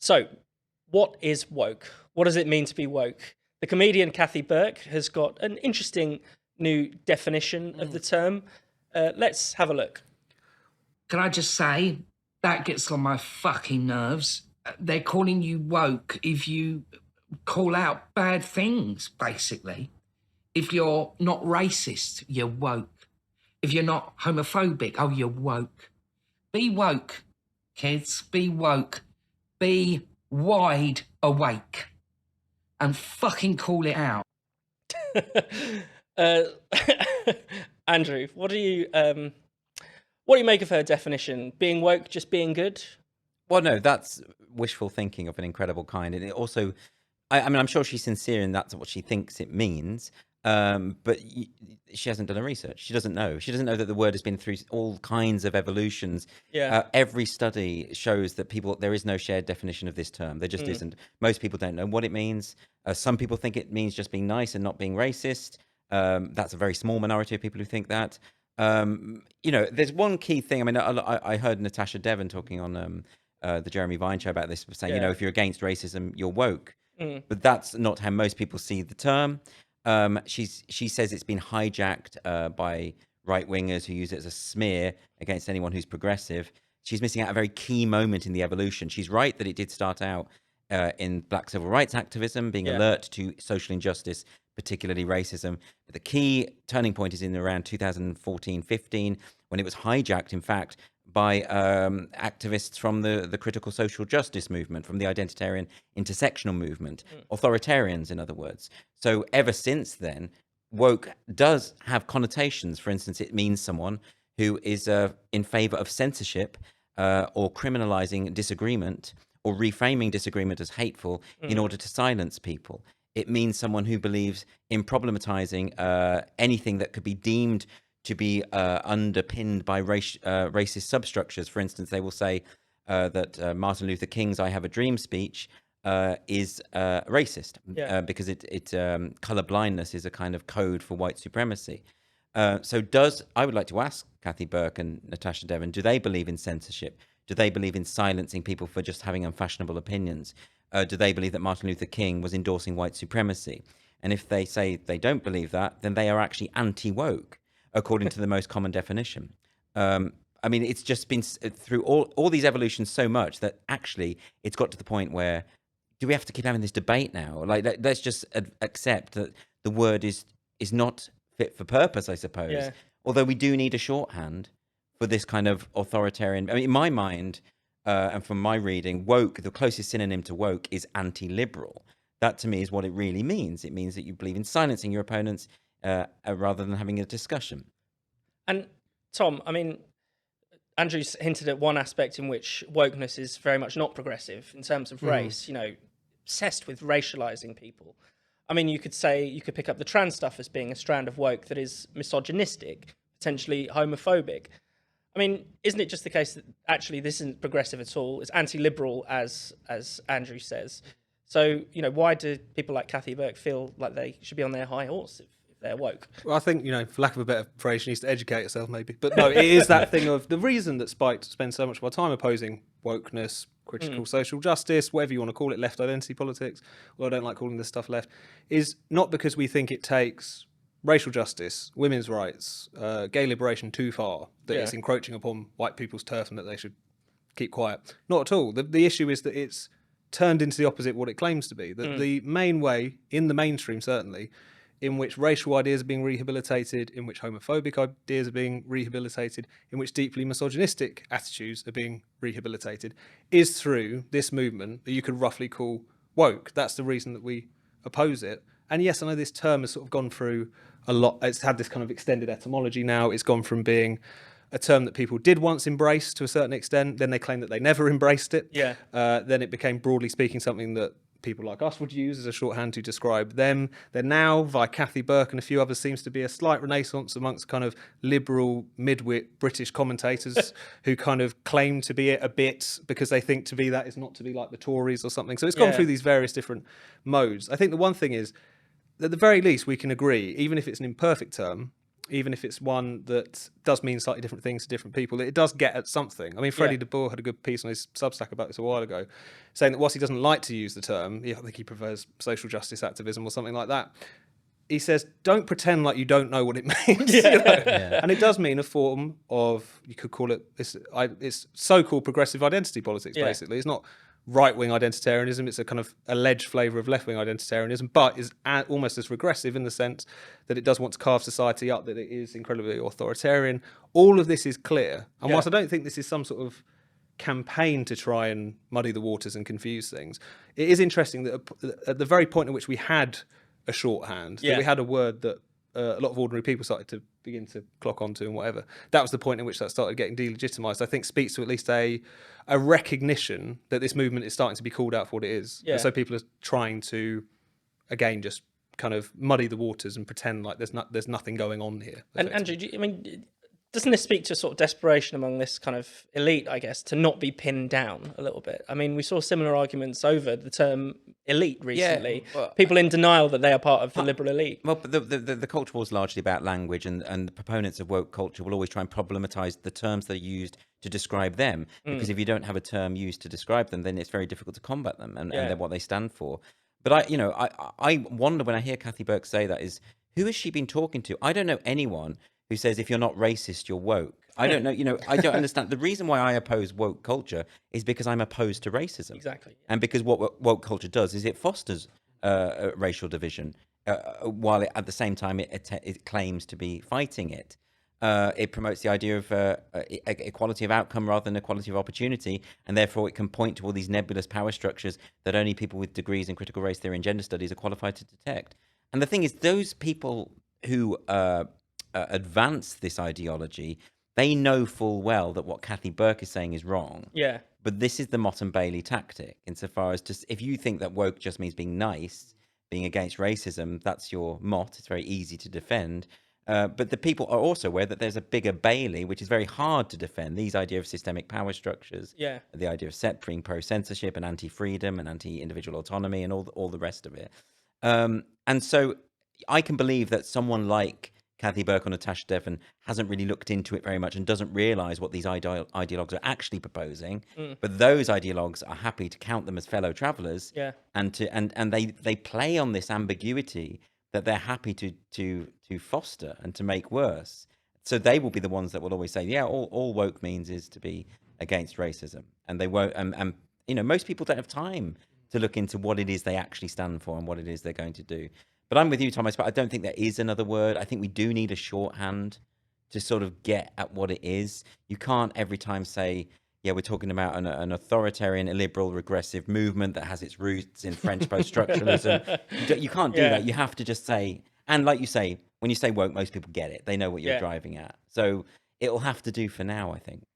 So, what is woke? What does it mean to be woke? The comedian Kathy Burke has got an interesting new definition of the term. Let's have a look. Can I just say, that gets on my fucking nerves. They're calling you woke if you call out bad things, basically. If you're not racist, you're woke. If you're not homophobic, oh, you're woke. Be woke, kids. Be woke. Be wide awake. And fucking call it out. Andrew, what do you make of her definition? Being woke, just being good? Well, no, that's wishful thinking of an incredible kind, and it also, I mean, I'm sure she's sincere, and that's what she thinks it means. But she hasn't done her research. She doesn't know. She doesn't know that the word has been through all kinds of evolutions. Yeah. Every study shows that there is no shared definition of this term. There just isn't. Most people don't know what it means. Some people think it means just being nice and not being racist. That's a very small minority of people who think that. There's one key thing. I mean, I heard Natasha Devon talking on the Jeremy Vine show about this, saying, if you're against racism, you're woke. But that's not how most people see the term. She says it's been hijacked by right-wingers who use it as a smear against anyone who's progressive. She's missing out a very key moment in the evolution. She's right that it did start out in black civil rights activism, being alert to social injustice, particularly racism. But the key turning point is in around 2014-15, when it was hijacked, in fact, by activists from the critical social justice movement, from the identitarian intersectional movement, authoritarians, in other words. So ever since then, woke does have connotations. For instance, it means someone who is in favor of censorship or criminalizing disagreement or reframing disagreement as hateful in order to silence people. It means someone who believes in problematizing anything that could be deemed to be underpinned by racist substructures. For instance, they will say that Martin Luther King's "I Have a Dream" speech is racist because color blindness is a kind of code for white supremacy. I would like to ask Kathy Burke and Natasha Devon, do they believe in censorship? Do they believe in silencing people for just having unfashionable opinions? Do they believe that Martin Luther King was endorsing white supremacy? And if they say they don't believe that, then they are actually anti-woke, according to the most common definition. I mean, it's just been through all these evolutions so much that actually it's got to the point where, do we have to keep having this debate now? Like, let's just accept that the word is not fit for purpose, I suppose. Yeah. Although we do need a shorthand for this kind of authoritarian. I mean, in my mind, and from my reading, woke, the closest synonym to woke is anti-liberal. That to me is what it really means. It means that you believe in silencing your opponents rather than having a discussion. And Tom, I mean, Andrew's hinted at one aspect in which wokeness is very much not progressive in terms of race, obsessed with racializing people. I mean, you could pick up the trans stuff as being a strand of woke that is misogynistic, potentially homophobic. I mean, isn't it just the case that actually this isn't progressive at all? It's anti-liberal, as Andrew says. So, why do people like Kathy Burke feel like they should be on their high horse if they're woke? Well, I think, for lack of a better phrase, she needs to educate herself, maybe. But no, it is that thing of the reason that Spike spends so much of our time opposing wokeness, critical social justice, whatever you want to call it, left identity politics, well, I don't like calling this stuff left, is not because we think it takes racial justice, women's rights, gay liberation too far, that it's encroaching upon white people's turf and that they should keep quiet. Not at all. The issue is that it's turned into the opposite of what it claims to be. That the main way, in the mainstream certainly, in which racial ideas are being rehabilitated, in which homophobic ideas are being rehabilitated, in which deeply misogynistic attitudes are being rehabilitated, is through this movement that you could roughly call woke. That's the reason that we oppose it. And yes, I know this term has sort of gone through a lot. It's had this kind of extended etymology now. It's gone from being a term that people did once embrace to a certain extent, then they claim that they never embraced it. Yeah. Then it became, broadly speaking, something that people like us would use as a shorthand to describe them. Then now, via Kathy Burke and a few others, seems to be a slight renaissance amongst kind of liberal, midwit British commentators who kind of claim to be it a bit because they think to be that is not to be like the Tories or something. So it's gone through these various different modes. I think the one thing is, at the very least, we can agree, even if it's an imperfect term, even if it's one that does mean slightly different things to different people, it does get at something. I mean, Freddie de Boer had a good piece on his Substack about this a while ago, saying that whilst he doesn't like to use the term, I think he prefers social justice activism or something like that. He says, don't pretend like you don't know what it means. You know? And it does mean a form of, you could call it, it's so-called progressive identity politics, basically. It's not right-wing identitarianism. It's a kind of alleged flavour of left-wing identitarianism, but is almost as regressive in the sense that it does want to carve society up, that it is incredibly authoritarian. All of this is clear. And whilst I don't think this is some sort of campaign to try and muddy the waters and confuse things, it is interesting that at the very point at which we had a shorthand, that we had a word that a lot of ordinary people started to begin to clock onto and whatever, that was the point in which that started getting delegitimized. I think speaks to at least a recognition that this movement is starting to be called out for what it is. And so people are trying to, again, just kind of muddy the waters and pretend like there's nothing going on here. And Andrew, doesn't this speak to sort of desperation among this kind of elite, I guess, to not be pinned down a little bit? I mean, we saw similar arguments over the term elite recently. People in denial that they are part of the liberal elite. Well, but the culture war is largely about language, and the proponents of woke culture will always try and problematize the terms that are used to describe them. Because if you don't have a term used to describe them, then it's very difficult to combat them and what they stand for. But I wonder when I hear Kathy Burke say that, is who has she been talking to? I don't know anyone who says if you're not racist, you're woke. I don't know, I don't understand. The reason why I oppose woke culture is because I'm opposed to racism. Exactly. And because what woke culture does is it fosters racial division, while at the same time it claims to be fighting it. It promotes the idea of equality of outcome rather than equality of opportunity, and therefore it can point to all these nebulous power structures that only people with degrees in critical race theory and gender studies are qualified to detect. And the thing is, those people who advance this ideology, they know full well that what Kathy Burke is saying is wrong. Yeah. But this is the Mott and Bailey tactic, insofar as just if you think that woke just means being nice, being against racism, that's your Mott. It's very easy to defend. But the people are also aware that there's a bigger Bailey, which is very hard to defend. These idea of systemic power structures, the idea of being pro-censorship and anti-freedom and anti-individual autonomy and all the rest of it. And so I can believe that someone like Kathy Burke or Natasha Devon hasn't really looked into it very much and doesn't realise what these ideologues are actually proposing. But those ideologues are happy to count them as fellow travellers, and they play on this ambiguity that they're happy to foster and to make worse. So they will be the ones that will always say, all woke means is to be against racism, and they won't. And most people don't have time to look into what it is they actually stand for and what it is they're going to do. But I'm with you, Thomas, but I don't think there is another word. I think we do need a shorthand to sort of get at what it is. You can't every time say, we're talking about an authoritarian, illiberal, regressive movement that has its roots in French post-structuralism. You can't do that. You have to just say, and like you say, when you say woke, most people get it. They know what you're driving at. So it'll have to do for now, I think.